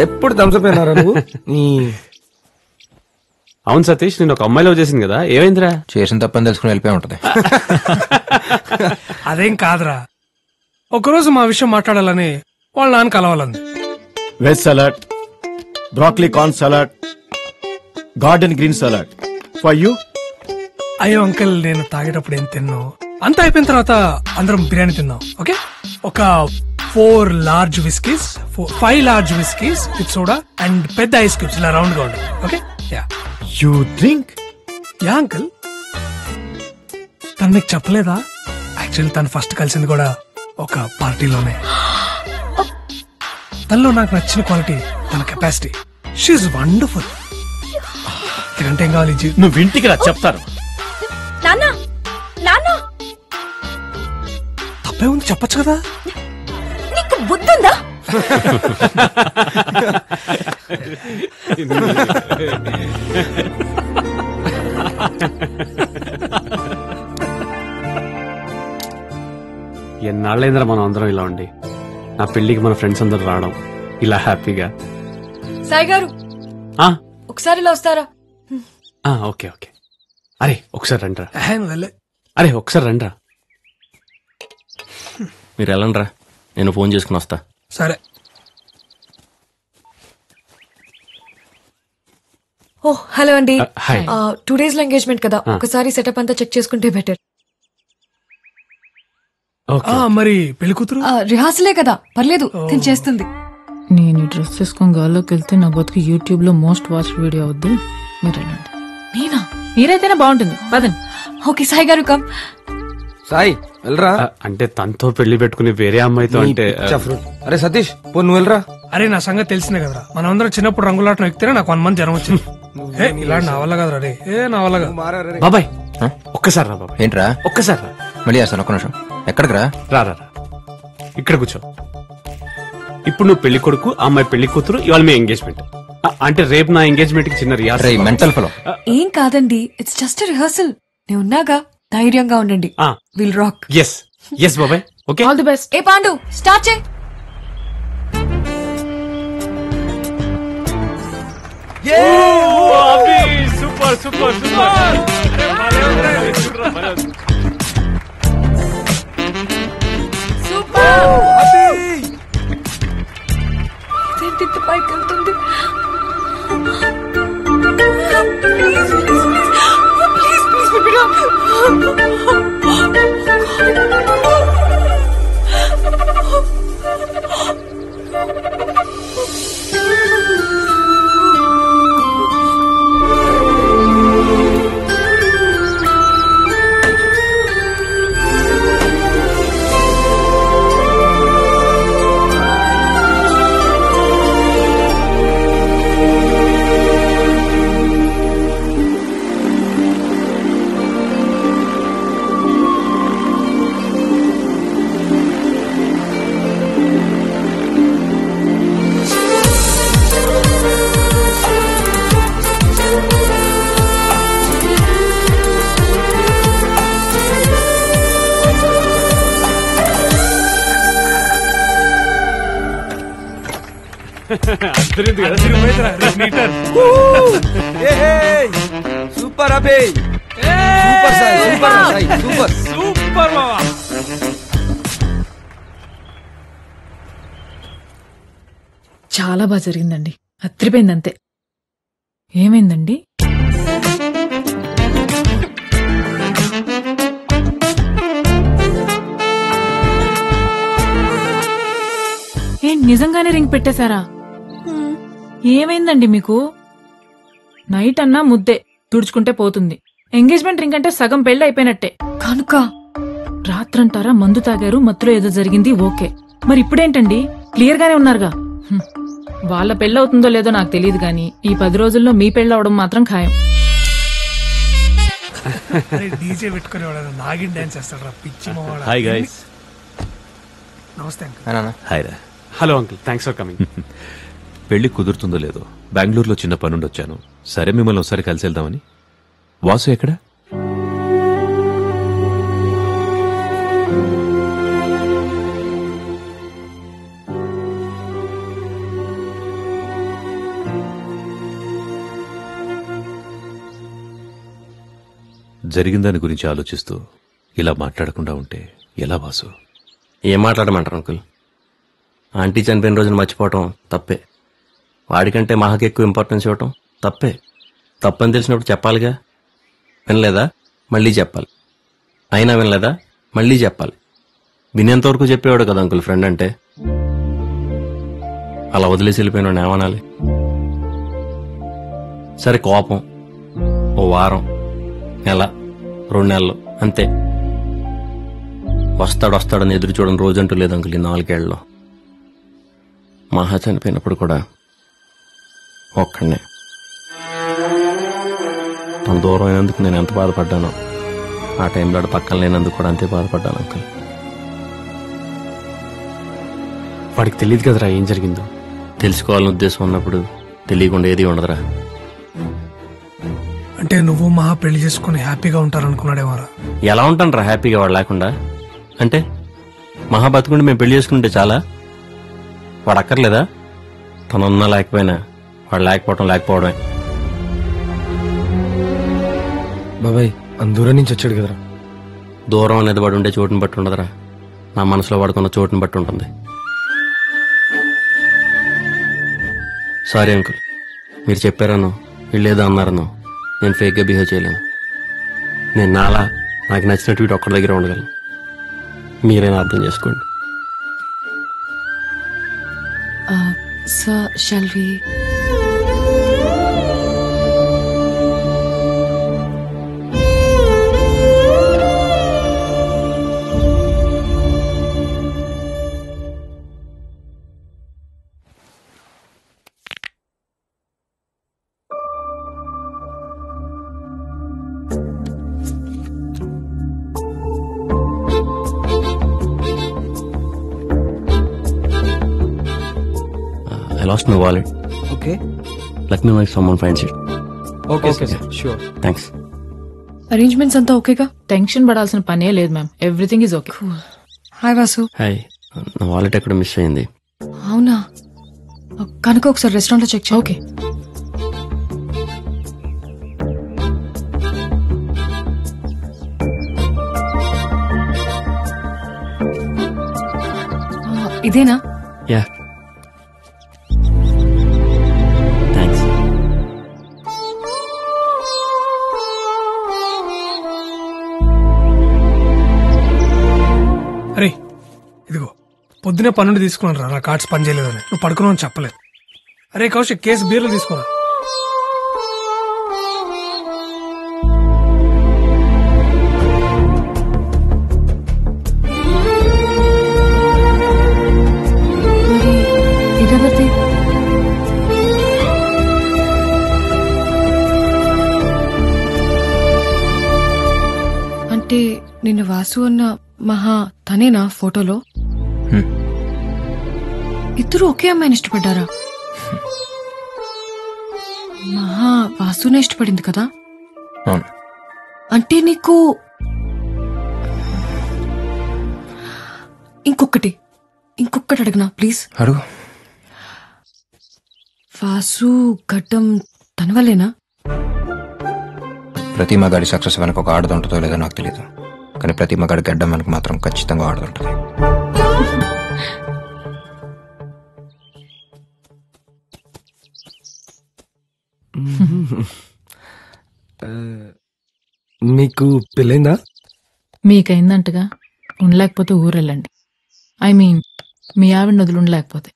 ఎప్పుడు థమ్స్అప్ అయినారా నువ్వు? అవును సతీష్, నేను ఒక అమ్మాయిలో చేసింది కదా, ఏమైందిరా? చేసిన తప్పని తెలుసుకుని వెళ్ళిపోయి ఉంటది. అదేం కాదురా, ఒకరోజు మా విషయం మాట్లాడాలని వాళ్ళ నాన్న కలవాలంది. Veg salad, broccoli corn salad, garden green salad for you. అయ్యో అంకుల్, నేను తాగేటప్పుడు ఏం తిన్నావు? అంతా అయిపోయిన తర్వాత అందరం బిర్యానీ తిన్నాం. ఓకే, ఒక 4 large whiskeys, 5 large whiskeys with soda and పెద్ద ఐస్ క్యూబ్స్ ఇలా రౌండ్ గా ఉండాలి. Okay, yeah. You drink? Yeah uncle, తను మీకు చెప్పలేదా? యాక్చువల్లీ తను ఫస్ట్ కలిసింది కూడా ఒక పార్టీలోనే. తనలో నాకు నచ్చిన క్వాలిటీ తన కెపాసిటీ. She wonderful. ఇదంటే ఏం కావాలి? నువ్వు ఇంటికి రా, చెప్తాను. తప్పే ఉంది, చెప్పచ్చు కదా. నీకు బుద్ధుందా? ఎన్నాళ్ళైందిరా మనం అందరం ఇలా ఉండి. నా పెళ్లికి మన ఫ్రెండ్స్ అందరు రావడం ఇలా హ్యాపీగా. సాయి గారు, ఒకసారి ఇలా వస్తారా? Okay okay. అరే ఒకసారి రండిరా. వెళ్ళే. అరే ఒకసారి రండిరా. మీరు వెళ్ళండిరా, నేను ఫోన్ చేసుకుని వస్తా. సరే. ఓ హలో అండి. 2 days లో ఎంగేజ్మెంట్ కదా, ఒకసారి సెటప్ అంతా చెక్ చేసుకుంటే బెటర్. మరి పెళ్లి కూతురు రిహార్సలే కదా, పర్లేదు, నేను చేస్తుంది. నేను ఈ డ్రెస్ వేసుకొని గాల్లోకి వెళ్తే నా బతుకు యూట్యూబ్ లో మోస్ట్ వాచ్ వీడియో అవుద్ది. మీరు నేనా? మీరైతేనే బాగుంటుంది. పదండి. ఓకే సాయి గారు, కమ్. సాయి వెళ్ళరా. అంటే తనతో పెళ్లి పెట్టుకుని వేరే అమ్మాయితో అంటే. అరే సతీష్, పో నువ్వు వెళ్ళరా. అరే నా సంగతి తెలిసిందే కదరా, మనమందరం చిన్నప్పుడు రంగులాటం ఎక్కితేనే నాకు 1 month జ్వరం వచ్చింది. ఇలా నా వల్ల కదరా రే, నా వల్ల కాదు. బాబాయ్ ఒక్కసారి రా. బాబాయ్ ఏంట్రా? ఒక్కసారి రా. మళ్ళీ చేస్తాను, ఒక్క నిమిషం. ఎక్కడికి రా? రా రా రా, ఇక్కడ కూర్చో. ఇప్పుడు నువ్వు పెళ్లి కొడుకు, ఆ అమ్మాయి పెళ్లి కూతురు, ఇవాళ మీ ఎంగేజ్మెంట్. అంటే రేపు నా ఎంగేజ్మెంట్ కి చిన్న రిహార్సల్. Mental fellow. ఏం కాదండి, ఇట్స్ జస్ట్ రిహార్సల్. నేను ఉన్నాగా, ధైర్యంగా ఉండండి. Will rock. ఎస్ ఎస్ బాబాయ్. Okay, all the best. ఏ పాండు, స్టార్ట్ చేయి. Super super super. ఇదేంటి పైకి వెళ్తుంది? సూపర్ అబే, super Sai, super Sai, super super బావా. చాలా బాగా జరిగిందండి, అత్రిపోయింది అంతే. ఏమైందండి? నిజంగానే రింగ్ పెట్టేశారా? ఏమైందండి మీకు? నైట్ అన్నా ముద్దే తుడుచుకుంటే పోతుంది. ఎంగేజ్మెంట్ రింగ్ అంటే సగం పెళ్లి అయిపోయినట్టే. కనుక రాత్రంటారా మందు తాగారు, మత్తులో ఏదో జరిగింది, ఓకే. మరి ఇప్పుడేంటండి? క్లియర్ గానే ఉన్నారుగా. వాళ్ళ పెళ్ళవుతుందో లేదో నాకు తెలియదు గానీ ఈ 10 రోజుల్లో మీ పెళ్ళవడం మాత్రం ఖాయం. డీజే పెట్టుకునేవాడు నాగిన్ డాన్స్ చేస్తాడు, పిచ్చి మావాడు. Hi guys. నమస్తే హాయ్ రా. Hello uncle, thanks for coming. పెళ్లి కుదురుతుందో లేదో, బెంగళూరులో చిన్న పనుండి వచ్చాను. సరే మిమ్మల్ని ఒకసారి కలిసి వెళ్దామని. వాసు ఎక్కడ? జరిగిన దాని గురించి ఆలోచిస్తూ ఇలా మాట్లాడకుండా ఉంటే ఎలా వాసు? ఏం మాట్లాడమంటారు అంకుల్? ఆంటీ చనిపోయిన రోజున మర్చిపోవటం తప్పే. వాడికంటే మహాకి ఎక్కువ ఇంపార్టెన్స్ ఇవ్వటం తప్పే. తప్పని తెలిసినప్పుడు చెప్పాలిగా. వినలేదా? మళ్ళీ చెప్పాలి. అయినా వినలేదా? మళ్ళీ చెప్పాలి. వినేంతవరకు చెప్పేవాడు కదా అంకుల్ ఫ్రెండ్ అంటే. అలా వదిలేసి వెళ్ళిపోయిన ఏమనాలి? సరే, కోపం ఓ వారం, నెల, 2 నెలలు అంతే. వస్తాడని ఎదురు చూడని రోజంటూ లేదు అంకుల్ ఈ 4 ఏళ్లలో. మహా చనిపోయినప్పుడు కూడా ఒక్కడనే. తన దూరం అయినందుకు నేను ఎంత బాధపడ్డానో ఆ టైంలో పక్కన లేనందుకు కూడా అంతే బాధపడ్డాను అంకుల్. వాడికి తెలియదు కదరా ఏం జరిగిందో. తెలుసుకోవాలని ఉద్దేశం ఉన్నప్పుడు తెలియకుండా ఏది ఉండదురా. అంటే నువ్వు మహా పెళ్లి చేసుకుని హ్యాపీగా ఉంటారనుకున్నాడేమారా? ఎలా ఉంటాను రా హ్యాపీగా వాడు లేకుండా? అంటే మహా బతుకుంటే మేము పెళ్లి చేసుకుంటే చాలా? వాడు అక్కర్లేదా? తనున్నా లేకపోయినా వాడు లేకపోవడమే. బాబాయ్ దూరం నుంచి వచ్చాడు కదరా. దూరం అనేది వాడు ఉండే చోటుని బట్టి ఉండదురా, నా మనసులో వాడుకున్న చోటుని బట్టి ఉంటుంది. సారీ అంకుల్, మీరు చెప్పారనో వీళ్ళేదో అన్నారనో నేను ఫేక్గా బిహేవ్ చేయలేను. నేను నాకు నచ్చినట్టు వీటి ఒక్కడి దగ్గర ఉండగలను. మీరైనా అర్థం చేసుకోండి. Sir, shall we? I lost my wallet. Okay Let me know if someone finds it. Okay sure. Thanks. అరేంజ్మెంట్స్ అంతా ఓకేగా? టెన్షన్ పడాల్సిన పనే లేదు ma'am, everything is okay. Hi Vasu. Hi, నా వాలెట్ ఎక్కడ మిస్ అయింది? అవునా? కనుక ఒకసారి రెస్టారెంట్ లో చెక్ చేయి. ఓకే. ఇదేనా? Yeah, thanks. అరే ఇదిగో, పొద్దునే పన్నుండి తీసుకున్నాను రా, నా కార్డ్స్ పని చేయలేదని. నువ్వు పడుకున్నావు చెప్పలేదు. అరే కౌశిక్, కేసు బీర్లు తీసుకున్నా. ఇదెవరిది? అంటే నిన్న వాసు అన్న మహా తనేనా ఫోటోలో? ఇద్దరు ఒకే అమ్మాయిని ఇష్టపడ్డారా? మహా వాసునే ఇష్టపడింది కదా? అవును. అంటే నీకు ఇంకొకటి అడగనా ప్లీజ్? అడుగు. వాసు గడ్డం తన వల్లేనా? ప్రతి మగాడి సక్సెస్ వెనక ఒక ఆడది ఉంటుందో లేదో నాకు తెలియదు, కానీ ప్రతి మగాడి గడ్డం వెనక మాత్రం ఖచ్చితంగా ఆడుతుంటుంది. నీకు పెళ్ళైందా? మీకైందంటగా, ఉండలేకపోతే ఊరెళ్ళండి. ఐ మీన్ మీ ఆవిడ వదిలి ఉండలేకపోతే.